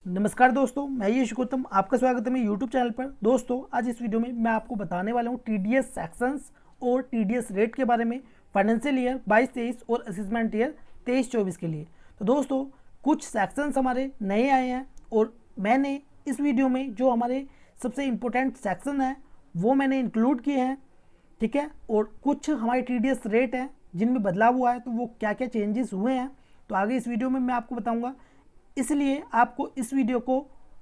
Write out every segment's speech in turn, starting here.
नमस्कार दोस्तों, मैं यश गौतम, आपका स्वागत है मेरे यूट्यूब चैनल पर। दोस्तों, आज इस वीडियो में मैं आपको बताने वाला हूँ टीडीएस सेक्शंस और टीडीएस रेट के बारे में फाइनेंशियल ईयर 22-23 और असेसमेंट ईयर 23-24 के लिए। तो दोस्तों, कुछ सेक्शंस हमारे नए आए हैं और मैंने इस वीडियो में जो हमारे सबसे इम्पोर्टेंट सेक्शन हैं वो मैंने इंक्लूड किए हैं, ठीक है। और कुछ हमारे टीडीएस रेट हैं जिनमें बदलाव हुआ है, तो वो क्या क्या चेंजेस हुए हैं तो आगे इस वीडियो में मैं आपको बताऊँगा। इसलिए आपको इस वीडियो को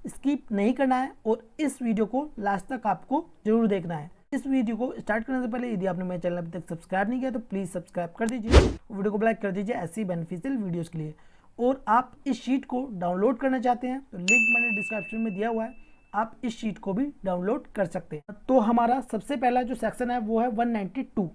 स्किप नहीं करना है और इस वीडियो को लास्ट तक आपको जरूर देखना है। इस वीडियो को स्टार्ट करने से पहले यदि आपने मेरे चैनल अभी तक सब्सक्राइब नहीं किया तो प्लीज़ सब्सक्राइब कर दीजिए, वीडियो को लाइक कर दीजिए ऐसी बेनिफिशियल वीडियोस के लिए। और आप इस शीट को डाउनलोड करना चाहते हैं तो लिंक मैंने डिस्क्रिप्शन में दिया हुआ है, आप इस शीट को भी डाउनलोड कर सकते हैं। तो हमारा सबसे पहला जो सेक्शन है वो है 192,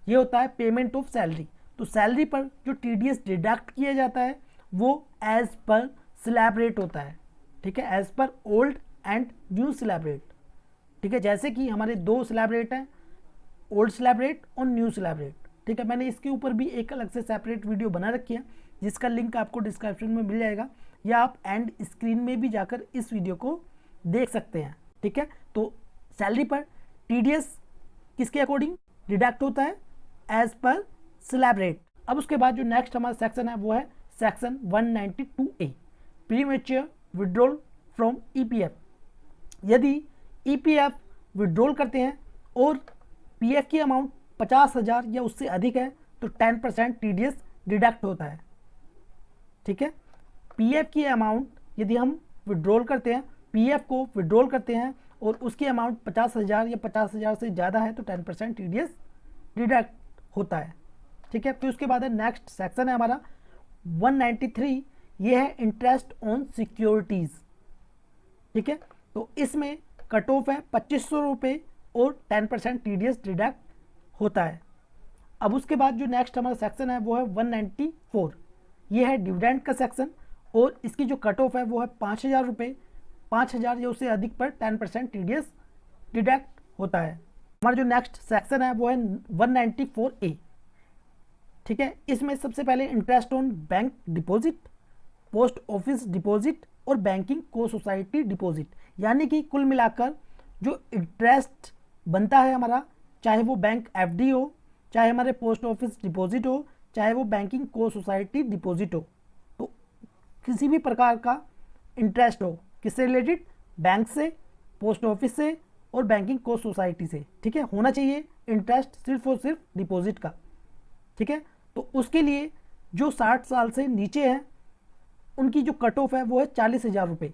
ये होता है पेमेंट ऑफ सैलरी। तो सैलरी पर जो टीडीएस डिडक्ट किया जाता है वो एज पर स्लैब रेट होता है, ठीक है, as per old and new slab rate, ठीक है। जैसे कि हमारे दो स्लैब रेट हैं, ओल्ड स्लैब रेट और न्यू स्लैब रेट, ठीक है। मैंने इसके ऊपर भी एक अलग से सेपरेट वीडियो बना रखी है जिसका लिंक आपको डिस्क्रिप्शन में मिल जाएगा, या आप एंड स्क्रीन में भी जाकर इस वीडियो को देख सकते हैं, ठीक है। तो सैलरी पर टीडीएस किसके अकॉर्डिंग डिडक्ट होता है, एज पर स्लैब रेट। अब उसके बाद जो नेक्स्ट हमारा सेक्शन है वो है section 192A, premature withdrawal from EPF. यदि ईपीएफ विड्रॉल करते हैं और पीएफ की अमाउंट 50,000 या उससे अधिक है तो 10% टीडीएस डिडक्ट होता है, ठीक है। पीएफ की अमाउंट यदि हम विड्रॉल करते हैं, पीएफ को विड्रॉल करते हैं और उसकी अमाउंट 50,000 या 50,000 से ज़्यादा है तो 10% टीडीएस डिडक्ट होता है, ठीक है। फिर उसके बाद है नेक्स्ट सेक्शन है हमारा 193, ये है इंटरेस्ट ऑन सिक्योरिटीज़, ठीक है। तो इसमें कट ऑफ है 2500 रुपये और 10% टीडीएस डिडक्ट होता है। अब उसके बाद जो नेक्स्ट हमारा सेक्शन है वो है 194, ये है डिविडेंड का सेक्शन और इसकी जो कट ऑफ है वो है 5,000 रुपये, 5,000 या उससे अधिक पर 10% टीडीएस डिडक्ट होता है। हमारा जो नेक्स्ट सेक्शन है वो है 194A, ठीक है। इसमें सबसे पहले interest on bank deposit, post office deposit और बैंकिंग को सोसाइटी डिपॉजिट, यानी कि कुल मिलाकर जो इंटरेस्ट बनता है हमारा, चाहे वो बैंक एफडी हो, चाहे हमारे पोस्ट ऑफिस डिपॉजिट हो, चाहे वो बैंकिंग को सोसाइटी डिपॉजिट हो, तो किसी भी प्रकार का इंटरेस्ट हो किससे रिलेटेड, बैंक से, पोस्ट ऑफिस से और बैंकिंग को सोसाइटी से, ठीक है, होना चाहिए इंटरेस्ट सिर्फ और सिर्फ डिपॉजिट का, ठीक है। तो उसके लिए जो 60 साल से नीचे है उनकी जो कट ऑफ है वो है 40,000 रुपये।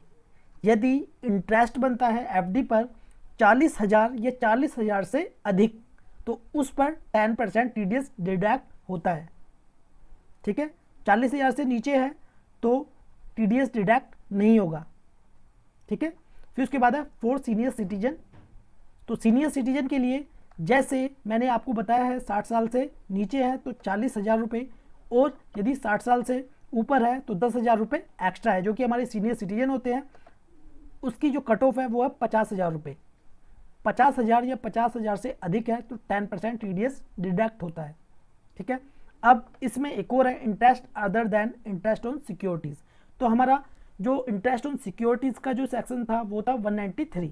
यदि इंटरेस्ट बनता है एफडी पर 40,000 या 40,000 से अधिक तो उस पर 10% टीडीएस डिडक्ट होता है, ठीक है। 40,000 से नीचे है तो टीडीएस डिडक्ट नहीं होगा, ठीक है। फिर उसके बाद है फॉर सीनियर सिटीजन। तो सीनियर सिटीजन के लिए जैसे मैंने आपको बताया है 60 साल से नीचे है तो 40,000 रुपये, और यदि 60 साल से ऊपर है तो 10,000 रुपये एक्स्ट्रा है, जो कि हमारे सीनियर सिटीजन होते हैं। उसकी जो कट ऑफ है वो है 50,000 रुपये, 50,000 या 50,000 से अधिक है तो 10% टीडीएस डिडक्ट होता है, ठीक है। अब इसमें एक और है interest other than interest on securities. तो हमारा जो इंटरेस्ट ऑन सिक्योरिटीज़ का जो सेक्शन था वो था 193,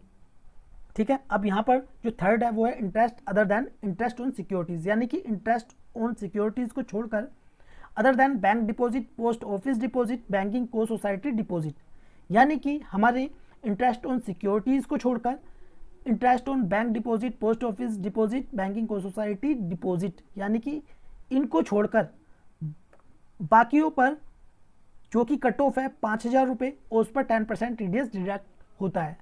ठीक है। अब यहाँ पर जो थर्ड है वो है interest other than interest on securities, यानी कि इंटरेस्ट ऑन सिक्योरिटीज़ को छोड़कर other than bank deposit, post office deposit, banking को सोसाइटी डिपॉजिट, यानी कि हमारे इंटरेस्ट ऑन सिक्योरिटीज़ को छोड़कर interest on bank deposit, post office deposit, banking को सोसाइटी डिपॉजिट, यानी कि इनको छोड़कर बाकियों पर जो कि कट ऑफ है 5,000 रुपये और उस पर 10% टीडीएस डिडक्ट होता है,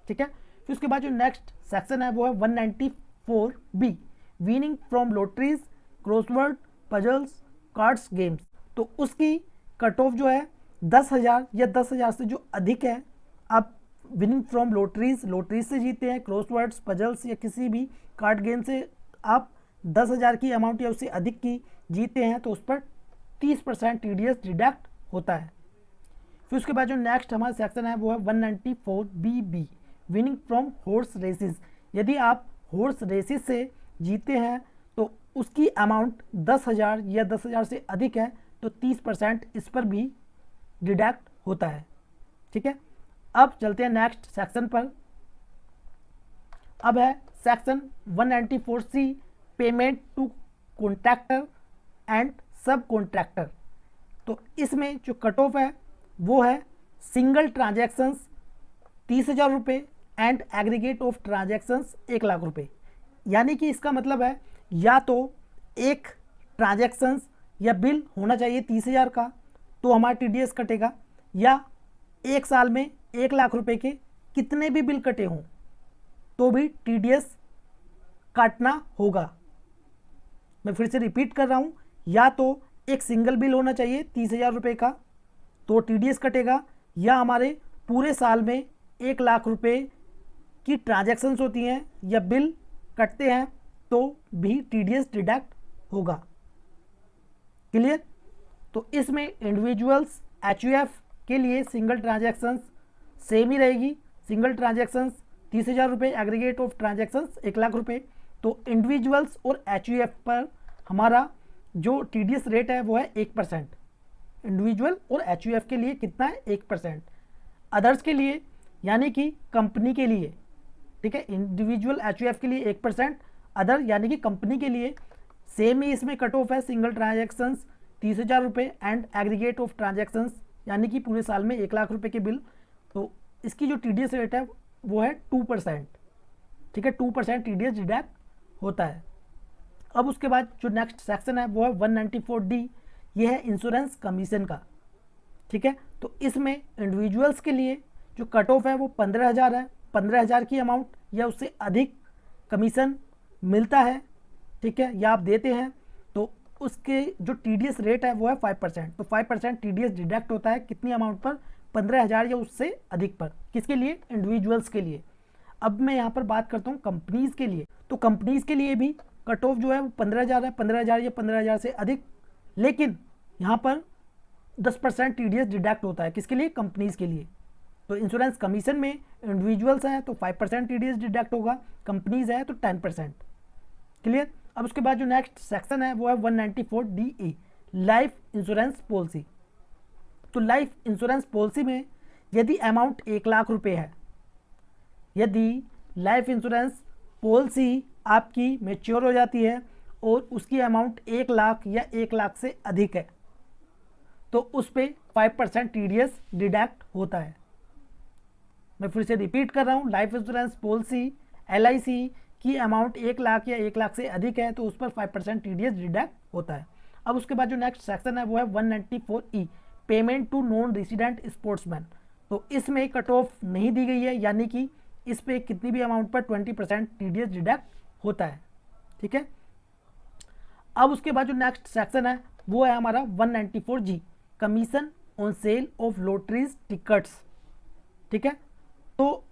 ठीक है। फिर उसके बाद जो नेक्स्ट सेक्शन है वो है 194B, winning from lotteries, crossword, puzzles, cards, games. तो उसकी कट ऑफ जो है 10,000 या 10,000 से जो अधिक है, आप विनिंग फ्रॉम लॉटरीज, लॉटरीज से जीते हैं, क्रॉसवर्ड्स, पजल्स या किसी भी कार्ड गेम से आप 10,000 की अमाउंट या उससे अधिक की जीते हैं तो उस पर 30% टीडीएस डिडक्ट होता है। फिर उसके बाद जो नेक्स्ट हमारा सेक्शन है वो है 194BB, winning from horse racist. यदि आप हॉर्स रेसिस से जीते हैं तो उसकी अमाउंट 10,000 या 10,000 से अधिक है तो 30% इस पर भी डिडक्ट होता है, ठीक है। अब चलते हैं नेक्स्ट सेक्शन पर। अब है section 194C payment to contractor and sub contractor. तो इसमें जो कट ऑफ है वो है सिंगल ट्रांजैक्शंस 30,000 रुपये and aggregate of transactions 1 lakh रुपये। यानी कि इसका मतलब है या तो एक ट्रांजैक्शंस या बिल होना चाहिए 30,000 का तो हमारा TDS कटेगा, या एक साल में 1 लाख रुपए के कितने भी बिल कटे हों तो भी TDS काटना होगा। मैं फिर से रिपीट कर रहा हूँ, या तो एक सिंगल बिल होना चाहिए 30,000 रुपये का तो TDS कटेगा, या हमारे पूरे साल में 1 लाख रुपए की ट्रांजैक्शंस होती हैं या बिल कटते हैं तो भी TDS डिडक्ट होगा। क्लियर? तो इसमें इंडिविजुअल्स HUF के लिए सिंगल ट्रांजैक्शंस सेम ही रहेगी, सिंगल ट्रांजैक्शंस 30,000 रुपये, एग्रीगेट ऑफ ट्रांजैक्शंस 1 लाख रुपये। तो इंडिविजुअल्स और HUF पर हमारा जो TDS रेट है वो है 1%। इंडिविजुअल और HUF के लिए कितना है? 1%। अदर्स के लिए यानी कि कंपनी के लिए, ठीक है, इंडिविजुअल HUF के लिए 1%, अदर यानी कि कंपनी के लिए सेम ही इसमें कट ऑफ है, सिंगल ट्रांजैक्शंस 30,000 रुपये एंड एग्रीगेट ऑफ ट्रांजैक्शंस यानी कि पूरे साल में 1 लाख रुपये के बिल। तो इसकी जो TDS रेट है वो है 2%, ठीक है, 2% TDS डिडक्ट होता है। अब उसके बाद जो नेक्स्ट सेक्शन है वो है 194D, ये है इंश्योरेंस कमीशन का, ठीक है। तो इसमें इंडिविजुअल्स के लिए जो कट ऑफ है वो 15,000 है, 15,000 की अमाउंट या उससे अधिक कमीशन मिलता है, ठीक है, या आप देते हैं तो उसके जो TDS रेट है वो है 5%। तो 5% TDS डिडक्ट होता है कितनी अमाउंट पर? 15,000 या उससे अधिक पर। किसके लिए? इंडिविजुअल्स के लिए। अब मैं यहाँ पर बात करता हूँ कंपनीज़ के लिए। तो कंपनीज़ के लिए भी कट ऑफ जो है वो 15,000 है, 15,000 या 15,000 से अधिक, लेकिन यहाँ पर 10% TDS डिडक्ट होता है। किसके लिए? कंपनीज़ के लिए। तो इंश्योरेंस कमीशन में इंडिविजुअल्स हैं तो 5% TDS डिडक्ट होगा, कंपनीज़ है तो 10%। क्लियर? अब उसके बाद जो नेक्स्ट सेक्शन है वो है 194DE लाइफ इंश्योरेंस पॉलिसी। तो लाइफ इंश्योरेंस पॉलिसी में यदि अमाउंट 1 लाख रुपए है, यदि लाइफ इंश्योरेंस पॉलिसी आपकी मैच्योर हो जाती है और उसकी अमाउंट 1 लाख या 1 लाख से अधिक है तो उस पर 5% TDS डिडक्ट होता है। मैं फिर से रिपीट कर रहा हूँ, लाइफ इंश्योरेंस पॉलिसी LIC की अमाउंट 1 लाख या 1 लाख से अधिक है तो उस पर 5% TDS डिडक्ट होता है। अब उसके बाद जो नेक्स्ट सेक्शन है वो है 194E payment to non resident sportsman. तो इसमें कट ऑफ नहीं दी गई है, यानी कि इस पे कितनी भी अमाउंट पर 20% TDS डिडक्ट होता है, ठीक है। अब उसके बाद जो नेक्स्ट सेक्शन है वो है हमारा 194G commission on sale of lotteries tickets, ठीक है। तो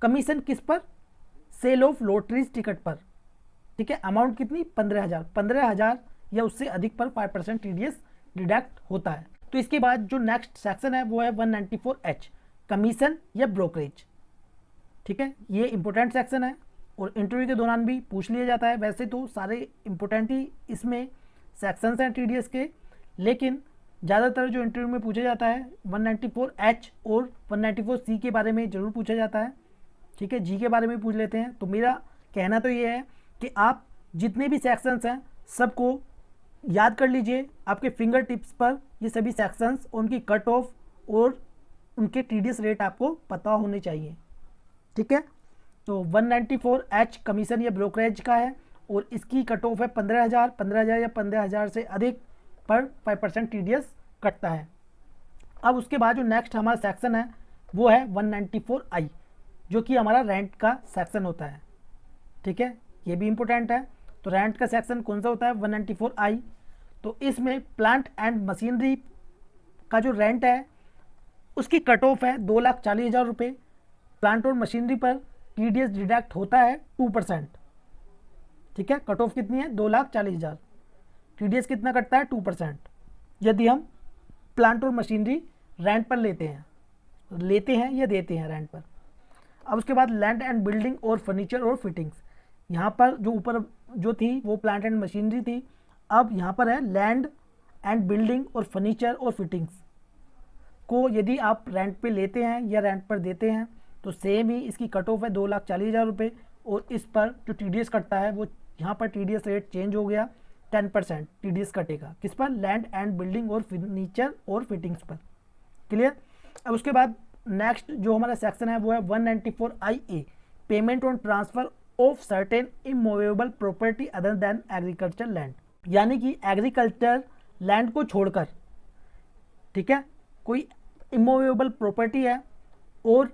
कमीशन किस पर? सेल ऑफ लॉटरीज टिकट पर, ठीक है। अमाउंट कितनी? 15,000 या उससे अधिक पर 5% TDS डिडक्ट होता है। तो इसके बाद जो नेक्स्ट सेक्शन है वो है 194H कमीशन या ब्रोकरेज, ठीक है। ये इंपॉर्टेंट सेक्शन है और इंटरव्यू के दौरान भी पूछ लिया जाता है। वैसे तो सारे इंपॉर्टेंट ही इसमें सेक्शंस हैं TDS के, लेकिन ज़्यादातर जो इंटरव्यू में पूछा जाता है 194H और 194C के बारे में ज़रूर पूछा जाता है, ठीक है। जी के बारे में पूछ लेते हैं। तो मेरा कहना तो ये है कि आप जितने भी सेक्शंस हैं सबको याद कर लीजिए, आपके फिंगर टिप्स पर ये सभी सेक्शंस, उनकी कट ऑफ और उनके TDS रेट आपको पता होने चाहिए, ठीक है। तो 194H कमीशन या ब्रोकरेज का है और इसकी कट ऑफ है 15,000 या 15,000 से अधिक पर 5% TDS कटता है। अब उसके बाद जो नेक्स्ट हमारा सेक्शन है वो है 194I जो कि हमारा रेंट का सेक्शन होता है, ठीक है, ये भी इम्पोर्टेंट है। तो रेंट का सेक्शन कौन सा होता है? 194I। तो इसमें प्लांट एंड मशीनरी का जो रेंट है उसकी कट ऑफ है 2,40,000 रुपये। प्लांट और मशीनरी पर TDS डिडक्ट होता है 2%, ठीक है। कट ऑफ कितनी है? 2,40,000। TDS कितना कटता है? 2%, यदि हम प्लांट और मशीनरी रेंट पर लेते हैं या देते हैं रेंट पर। अब उसके बाद लैंड एंड बिल्डिंग और फर्नीचर और फिटिंग्स। यहाँ पर जो ऊपर जो थी वो प्लांट एंड मशीनरी थी, अब यहाँ पर है लैंड एंड बिल्डिंग और फर्नीचर और फिटिंग्स। को यदि आप रेंट पे लेते हैं या रेंट पर देते हैं तो सेम ही इसकी कट ऑफ है 2,40,000 रुपये, और इस पर जो TDS कटता है वो यहाँ पर TDS रेट चेंज हो गया, 10% TDS कटेगा किस पर, लैंड एंड बिल्डिंग और फर्नीचर और फिटिंग्स पर। क्लियर। अब उसके बाद नेक्स्ट जो हमारा सेक्शन है वो है 194IA, payment on transfer of certain immovable property other than agriculture land, यानी कि एग्रीकल्चर लैंड को छोड़कर, ठीक है, कोई इमूवेबल प्रॉपर्टी है और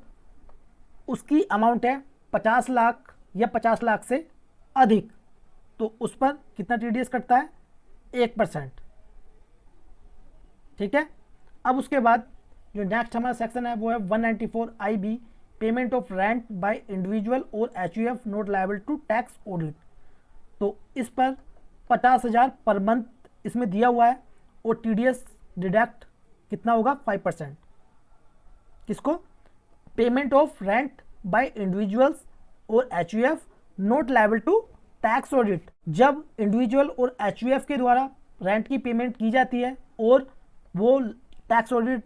उसकी अमाउंट है 50 लाख या 50 लाख से अधिक, तो उस पर कितना TDS कटता है, 1%। ठीक है। अब उसके बाद जो नेक्स्ट हमारा सेक्शन है वो है 194IB, payment of rent by individual और HUF not liable to tax audit. तो इस पर 50,000 पर मंथ इसमें दिया हुआ है और TDS डिडक्ट कितना होगा, 5%। किसको, payment of rent by individuals और HUF not liable to tax audit. जब इंडिविजुअल और HUF के द्वारा रेंट की पेमेंट की जाती है और वो टैक्स ऑडिट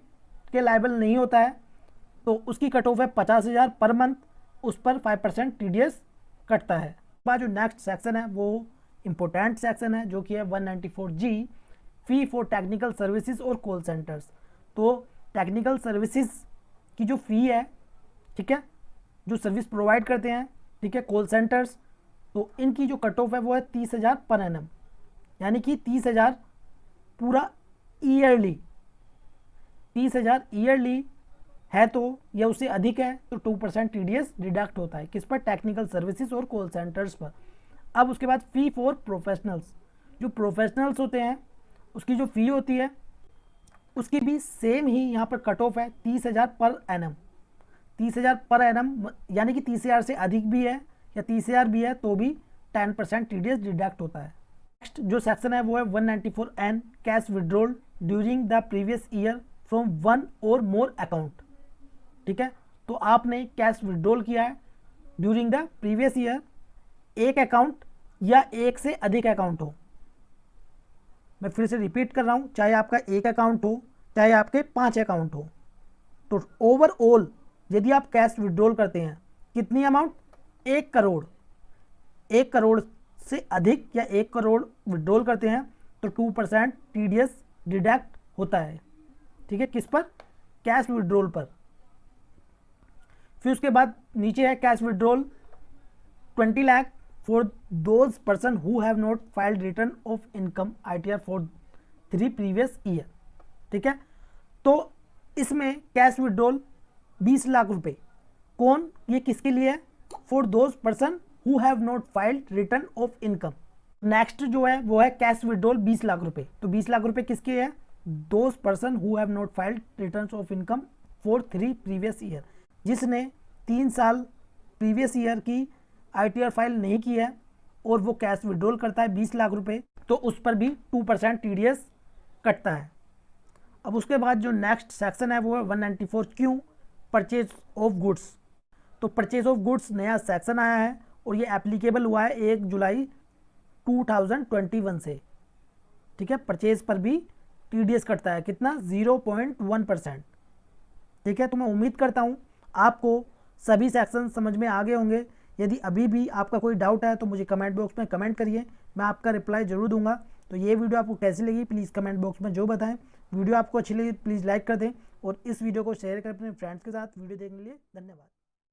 के लायबल नहीं होता है तो उसकी कट ऑफ है 50,000 पर मंथ, उस पर 5% TDS कटता है। बाद जो नेक्स्ट सेक्शन है वो इम्पोर्टेंट सेक्शन है जो कि है 194G, fee for technical services और कॉल सेंटर्स। तो टेक्निकल सर्विसेज की जो फ़ी है, ठीक है, जो सर्विस प्रोवाइड करते हैं, ठीक है, कॉल सेंटर्स, तो इनकी जो कट ऑफ है वो है 30,000 पर एनम, यानी कि 30,000 पूरा ईयरली, 30,000 ईयरली है तो या उससे अधिक है तो 2% TDS डिडक्ट होता है किस पर, टेक्निकल सर्विसेज और कॉल सेंटर्स पर। अब उसके बाद फ़ी फॉर प्रोफेशनल्स, जो प्रोफेशनल्स होते हैं उसकी जो फ़ी होती है उसकी भी सेम ही यहाँ पर कट ऑफ है 30,000 पर एनम, 30,000 पर एनम, यानी कि 30,000 से अधिक भी है या 30,000 भी है तो भी 10% TDS डिडक्ट होता है। नेक्स्ट जो सेक्शन है वो है 194N, cash withdrawal during the previous year from one और मोर अकाउंट। ठीक है, तो आपने कैश विड्रॉल किया है ड्यूरिंग द प्रीवियस ईयर, एक अकाउंट या एक से अधिक अकाउंट हो। मैं फिर से रिपीट कर रहा हूँ, चाहे आपका एक अकाउंट हो चाहे आपके 5 अकाउंट हो, तो ओवरऑल यदि आप कैश विड्रॉल करते हैं कितनी अमाउंट, 1 करोड़, 1 करोड़ से अधिक या 1 करोड़ विड्रॉल करते हैं तो 2% TDS डिडक्ट होता है। ठीक है, किस पर, कैश विड्रॉल पर। फिर उसके बाद नीचे है cash withdrawal 20 lakh for those person who have not filed return of income ITR for 3 previous year. ठीक है, तो इसमें कैश विड्रॉल 20 लाख रुपए, कौन, ये किसके लिए है, for those person who have not filed return of income. Next जो है वो है कैश विड्रॉल 20 लाख रुपए, तो 20 लाख रुपए किसके है, those person who have not filed return of income for 3 previous year, जिसने 3 साल प्रीवियस ईयर की ITR फाइल नहीं की है और वो कैश विड्रॉल करता है 20 लाख रुपए, तो उस पर भी 2% TDS कटता है। अब उसके बाद जो नेक्स्ट सेक्शन है वो है 194Q, परचेज ऑफ गुड्स। तो परचेज ऑफ गुड्स नया सेक्शन आया है और ये एप्लीकेबल हुआ है 1 जुलाई 2021 से। ठीक है, परचेज पर भी TDS कटता है, कितना, 0.1%। ठीक है, तो मैं उम्मीद करता हूँ आपको सभी सेक्शन समझ में आ गए होंगे। यदि अभी भी आपका कोई डाउट है तो मुझे कमेंट बॉक्स में कमेंट करिए, मैं आपका रिप्लाई जरूर दूंगा। तो ये वीडियो आपको कैसी लगी प्लीज़ कमेंट बॉक्स में जो बताएं। वीडियो आपको अच्छी लगी प्लीज़ लाइक कर दें और इस वीडियो को शेयर करें अपने फ्रेंड्स के साथ। वीडियो देखने के लिए धन्यवाद।